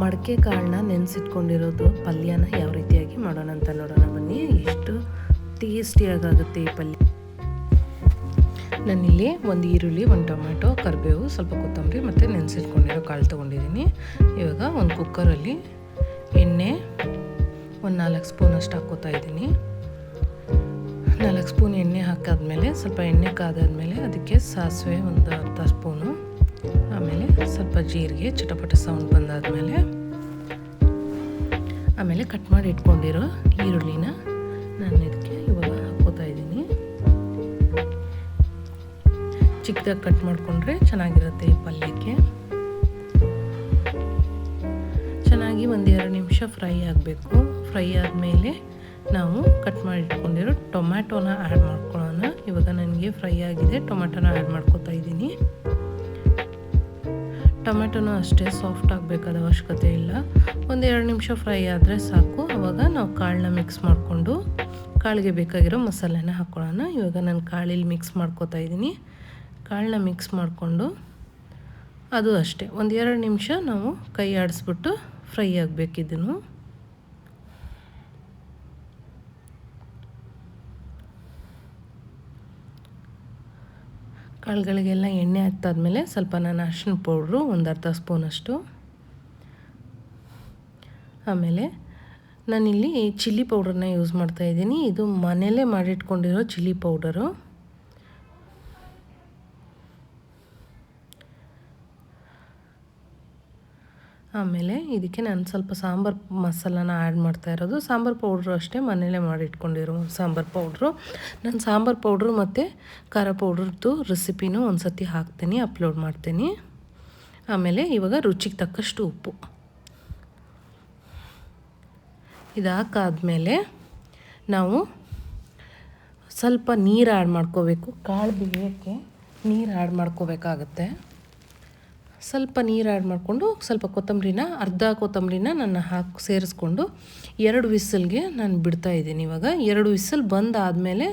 ಮಡಕೆ ಕಾಳನ್ನ ನೆನೆಸಿಟ್ಕೊಂಡಿರೋದು ಪಲ್ಯನ ಯಾವ ರೀತಿಯಾಗಿ ಮಾಡೋಣ ಅಂತ ನೋಡೋಣ ಬನ್ನಿ. ಎಷ್ಟು ಟೇಸ್ಟಿಯಾಗುತ್ತೆ ಈ ಪಲ್ಯ. ನಾನಿಲ್ಲಿ ಒಂದು ಈರುಳ್ಳಿ, ಒಂದು ಟೊಮೆಟೊ, ಕರಿಬೇವು, ಸ್ವಲ್ಪ ಕೊತ್ತಂಬರಿ ಮತ್ತು ನೆನೆಸಿಟ್ಕೊಂಡಿರೋ ಕಾಳು ತೊಗೊಂಡಿದ್ದೀನಿ. ಇವಾಗ ಒಂದು ಕುಕ್ಕರಲ್ಲಿ ಎಣ್ಣೆ ಒಂದು 4 ಸ್ಪೂನಷ್ಟು ಹಾಕ್ಕೋತಾ ಇದ್ದೀನಿ. 4 ಸ್ಪೂನ್ ಎಣ್ಣೆ ಹಾಕಾದ್ಮೇಲೆ ಸ್ವಲ್ಪ ಎಣ್ಣೆ ಕಾದಾದ್ಮೇಲೆ ಅದಕ್ಕೆ ಸಾಸಿವೆ ಒಂದು ಅರ್ಧ ಸ್ಪೂನು, ಆಮೇಲೆ ಸ್ವಲ್ಪ ಜೀರಿಗೆ ಚಟಪಟ ಸೌಂಡ್ ಬಂದಾದ್ಮೇಲೆ ಆಮೇಲೆ ಕಟ್ ಮಾಡಿ ಇಟ್ಕೊಂಡಿರೋ ಈರುಳ್ಳಿನ ನಾನು ಇದಕ್ಕೆ ಇವಾಗ ಹಾಕ್ಕೋತಾ ಇದ್ದೀನಿ. ಚಿಕ್ಕದಾಗಿ ಕಟ್ ಮಾಡಿಕೊಂಡ್ರೆ ಚೆನ್ನಾಗಿರುತ್ತೆ ಈ ಪಲ್ಯಕ್ಕೆ. ಚೆನ್ನಾಗಿ 1-2 ನಿಮಿಷ ಫ್ರೈ ಆಗಬೇಕು. ಫ್ರೈ ಆದಮೇಲೆ ನಾವು ಕಟ್ ಮಾಡಿ ಇಟ್ಕೊಂಡಿರೋ ಟೊಮ್ಯಾಟೋನ ಆ್ಯಡ್ ಮಾಡ್ಕೊಳ್ಳೋಣ. ಇವಾಗ ನನಗೆ ಫ್ರೈ ಆಗಿದೆ, ಟೊಮ್ಯಾಟೋನ ಆ್ಯಡ್ ಮಾಡ್ಕೊತಾ ಇದ್ದೀನಿ. ಟೊಮೆಟೊನೂ ಅಷ್ಟೇ ಸಾಫ್ಟ್ ಆಗಬೇಕಾದ ಅವಶ್ಯಕತೆ ಇಲ್ಲ, 1-2 ನಿಮಿಷ ಫ್ರೈ ಆದರೆ ಸಾಕು. ಆವಾಗ ನಾವು ಕಾಳನ್ನ ಮಿಕ್ಸ್ ಮಾಡಿಕೊಂಡು ಕಾಳಿಗೆ ಬೇಕಾಗಿರೋ ಮಸಾಲೆನ ಹಾಕ್ಕೊಳ್ಳೋಣ. ಇವಾಗ ನಾನು ಕಾಳಲ್ಲಿ ಮಿಕ್ಸ್ ಮಾಡ್ಕೊತಾ ಇದ್ದೀನಿ. ಕಾಳನ್ನ ಮಿಕ್ಸ್ ಮಾಡಿಕೊಂಡು ಅದು ಅಷ್ಟೇ 1-2 ನಿಮಿಷ ನಾವು ಕೈ ಆಡಿಸ್ಬಿಟ್ಟು ಫ್ರೈ ಆಗಬೇಕಿದ್ದನ್ನು. ಕಾಳುಗಳಿಗೆಲ್ಲ ಎಣ್ಣೆ ಹತ್ತಾದ್ಮೇಲೆ ಸ್ವಲ್ಪ ನಾನು ಅರಿಶಿನ ಪೌಡ್ರು ಒಂದು ಅರ್ಧ ಸ್ಪೂನಷ್ಟು, ಆಮೇಲೆ ನಾನಿಲ್ಲಿ ಚಿಲ್ಲಿ ಪೌಡರ್ನ ಯೂಸ್ ಮಾಡ್ತಾಯಿದ್ದೀನಿ. ಇದು ಮನೆಯಲ್ಲೇ ಮಾಡಿಟ್ಕೊಂಡಿರೋ ಚಿಲ್ಲಿ ಪೌಡರು. ಆಮೇಲೆ ಇದಕ್ಕೆ ನಾನು ಸ್ವಲ್ಪ ಸಾಂಬಾರು ಮಸಾಲಾನ ಆ್ಯಡ್ ಮಾಡ್ತಾ ಇರೋದು. ಸಾಂಬಾರು ಪೌಡ್ರು ಅಷ್ಟೇ ಮನೆಯಲ್ಲೇ ಮಾಡಿಟ್ಕೊಂಡಿರೋ ಸಾಂಬಾರು ಪೌಡ್ರು. ನಾನು ಸಾಂಬಾರು ಪೌಡ್ರು ಮತ್ತು ಖಾರ ಪೌಡ್ರದ್ದು ರೆಸಿಪಿನೂ ಒಂದು ಸತಿ ಹಾಕ್ತೀನಿ, ಅಪ್ಲೋಡ್ ಮಾಡ್ತೀನಿ. ಆಮೇಲೆ ಇವಾಗ ರುಚಿಗೆ ತಕ್ಕಷ್ಟು ಉಪ್ಪು. ಇದು ಹಾಕಾದ್ಮೇಲೆ ನಾವು ಸ್ವಲ್ಪ ನೀರು ಆ್ಯಡ್ ಮಾಡ್ಕೋಬೇಕು. ಕಾಳು ಬೇಯೋಕ್ಕೆ ನೀರು ಆ್ಯಡ್ ಮಾಡ್ಕೋಬೇಕಾಗತ್ತೆ. ಸ್ವಲ್ಪ ನೀರು ಆ್ಯಡ್ ಮಾಡಿಕೊಂಡು ಸ್ವಲ್ಪ ಅರ್ಧ ಕೊತ್ತಂಬರಿನ ನಾನು ಸೇರಿಸ್ಕೊಂಡು 2 ವಿಸಲ್ಗೆ ನಾನು ಬಿಡ್ತಾಯಿದ್ದೀನಿ. ಇವಾಗ 2 ವಿಸಲ್ ಬಂದಾದಮೇಲೆ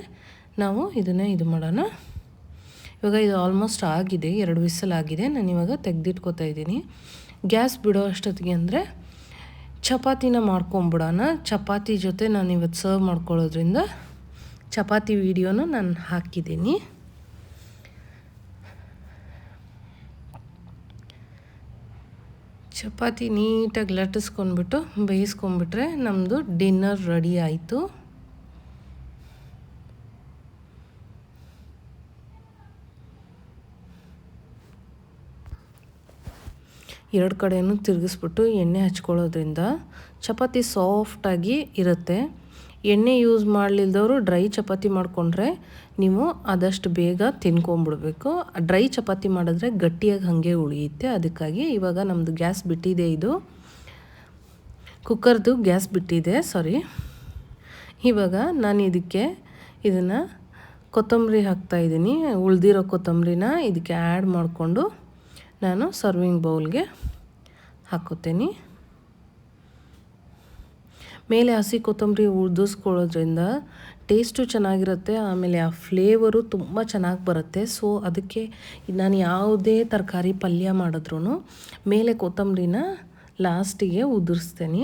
ನಾವು ಇದನ್ನು ಇದು ಮಾಡೋಣ. ಇವಾಗ ಇದು ಆಲ್ಮೋಸ್ಟ್ ಆಗಿದೆ, 2 ವಿಸಲ್ ಆಗಿದೆ. ನಾನು ಇವಾಗ ತೆಗೆದಿಟ್ಕೋತಾ ಇದ್ದೀನಿ. ಗ್ಯಾಸ್ ಬಿಡೋ ಅಷ್ಟೊತ್ತಿಗೆ ಅಂದರೆ ಚಪಾತಿನ ಮಾಡ್ಕೊಂಬಿಡೋಣ. ಚಪಾತಿ ಜೊತೆ ನಾನು ಇವತ್ತು ಸರ್ವ್ ಮಾಡ್ಕೊಳ್ಳೋದ್ರಿಂದ ಚಪಾತಿ ವಿಡಿಯೋನ ನಾನು ಹಾಕಿದ್ದೀನಿ. ಚಪಾತಿ ನೀಟಾಗಿ ಲಟ್ಟಿಸ್ಕೊಂಡ್ಬಿಟ್ಟು ಬೇಯಿಸ್ಕೊಂಡ್ಬಿಟ್ರೆ ನಮ್ಮದು ಡಿನ್ನರ್ ರೆಡಿ ಆಯಿತು. ಎರಡು ಕಡೆಯೂ ತಿರುಗಿಸ್ಬಿಟ್ಟು ಎಣ್ಣೆ ಹಚ್ಕೊಳ್ಳೋದ್ರಿಂದ ಚಪಾತಿ ಸಾಫ್ಟಾಗಿ ಇರುತ್ತೆ. ಎಣ್ಣೆ ಯೂಸ್ ಮಾಡಲಿಲ್ದವರು ಡ್ರೈ ಚಪಾತಿ ಮಾಡಿಕೊಂಡ್ರೆ ನೀವು ಆದಷ್ಟು ಬೇಗ ತಿನ್ಕೊಂಬಿಡ್ಬೇಕು. ಡ್ರೈ ಚಪಾತಿ ಮಾಡಿದ್ರೆ ಗಟ್ಟಿಯಾಗಿ ಹಾಗೆ ಉಳಿಯುತ್ತೆ. ಅದಕ್ಕಾಗಿ ಇವಾಗ ನಮ್ಮದು ಗ್ಯಾಸ್ ಬಿಟ್ಟಿದೆ, ಇದು ಕುಕ್ಕರ್ದು ಗ್ಯಾಸ್ ಬಿಟ್ಟಿದೆ, ಸಾರಿ. ಇವಾಗ ನಾನು ಇದನ್ನು ಕೊತ್ತಂಬರಿ ಹಾಕ್ತಾಯಿದ್ದೀನಿ. ಉಳಿದಿರೋ ಕೊತ್ತಂಬರಿನ ಇದಕ್ಕೆ ಆ್ಯಡ್ ಮಾಡಿಕೊಂಡು ನಾನು ಸರ್ವಿಂಗ್ ಬೌಲ್ಗೆ ಹಾಕೋತೀನಿ. ಮೇಲೆ ಹಸಿ ಕೊತ್ತಂಬರಿ ಉದಿಸ್ಕೊಳ್ಳೋದ್ರಿಂದ ಟೇಸ್ಟು ಚೆನ್ನಾಗಿರುತ್ತೆ, ಆಮೇಲೆ ಆ ಫ್ಲೇವರು ತುಂಬ ಚೆನ್ನಾಗಿ ಬರುತ್ತೆ. ಸೊ ಅದಕ್ಕೆ ನಾನು ಯಾವುದೇ ತರಕಾರಿ ಪಲ್ಯ ಮಾಡಿದ್ರೂ ಮೇಲೆ ಕೊತ್ತಂಬರಿನ ಲಾಸ್ಟಿಗೆ ಉದುರಿಸ್ತೀನಿ.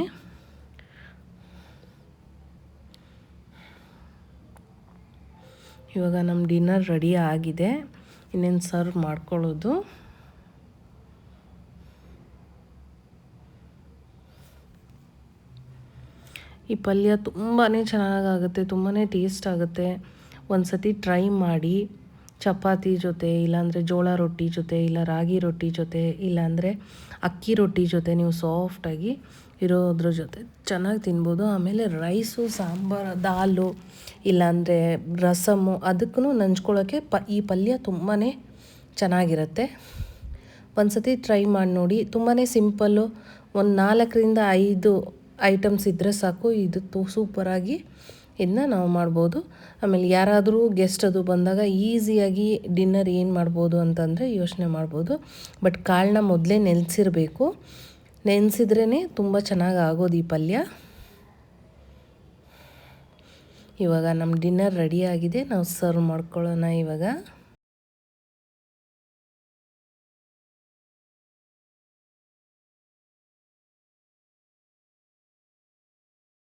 ಇವಾಗ ನಮ್ಮ ಡಿನ್ನರ್ ರೆಡಿ ಆಗಿದೆ, ಇನ್ನೇನು ಸರ್ವ್ ಮಾಡ್ಕೊಳ್ಳೋದು. ಈ ಪಲ್ಯ ತುಂಬಾ ಚೆನ್ನಾಗಾಗುತ್ತೆ, ತುಂಬಾ ಟೇಸ್ಟ್ ಆಗುತ್ತೆ. ಒಂದು ಸತಿ ಟ್ರೈ ಮಾಡಿ. ಚಪಾತಿ ಜೊತೆ, ಇಲ್ಲಾಂದರೆ ಜೋಳ ರೊಟ್ಟಿ ಜೊತೆ, ಇಲ್ಲ ರಾಗಿ ರೊಟ್ಟಿ ಜೊತೆ, ಇಲ್ಲಾಂದರೆ ಅಕ್ಕಿ ರೊಟ್ಟಿ ಜೊತೆ ನೀವು ಸಾಫ್ಟಾಗಿ ಇರೋದ್ರ ಜೊತೆ ಚೆನ್ನಾಗಿ ತಿನ್ಬೋದು. ಆಮೇಲೆ ರೈಸು, ಸಾಂಬಾರು, ದಾಲು, ಇಲ್ಲಾಂದರೆ ರಸಮ್ಮು ಅದಕ್ಕೂ ನಂಚ್ಕೊಳ್ಳೋಕ್ಕೆ ಈ ಪಲ್ಯ ತುಂಬಾ ಚೆನ್ನಾಗಿರುತ್ತೆ. ಒಂದು ಸತಿ ಟ್ರೈ ಮಾಡಿ ನೋಡಿ. ತುಂಬಾ ಸಿಂಪಲ್ಲು, ಒಂದು 4ರಿಂದ 5 ಐಟಮ್ಸ್ ಇದ್ದರೆ ಸಾಕು. ಇದು ಸೂಪರಾಗಿ ಇದನ್ನ ನಾವು ಮಾಡ್ಬೋದು. ಆಮೇಲೆ ಯಾರಾದರೂ ಗೆಸ್ಟ್ ಅದು ಬಂದಾಗ ಈಸಿಯಾಗಿ ಡಿನ್ನರ್ ಏನು ಮಾಡ್ಬೋದು ಅಂತಂದರೆ ಯೋಚನೆ ಮಾಡ್ಬೋದು. ಬಟ್ ಕಾಳನ್ನ ಮೊದಲೇ ನೆನೆಸಿರಬೇಕು, ನೆನೆಸಿದ್ರೇ ತುಂಬ ಚೆನ್ನಾಗಿ ಆಗೋದು ಈ ಪಲ್ಯ. ಇವಾಗ ನಮ್ಮ ಡಿನ್ನರ್ ರೆಡಿಯಾಗಿದೆ, ನಾವು ಸರ್ವ್ ಮಾಡ್ಕೊಳ್ಳೋಣ ಇವಾಗ.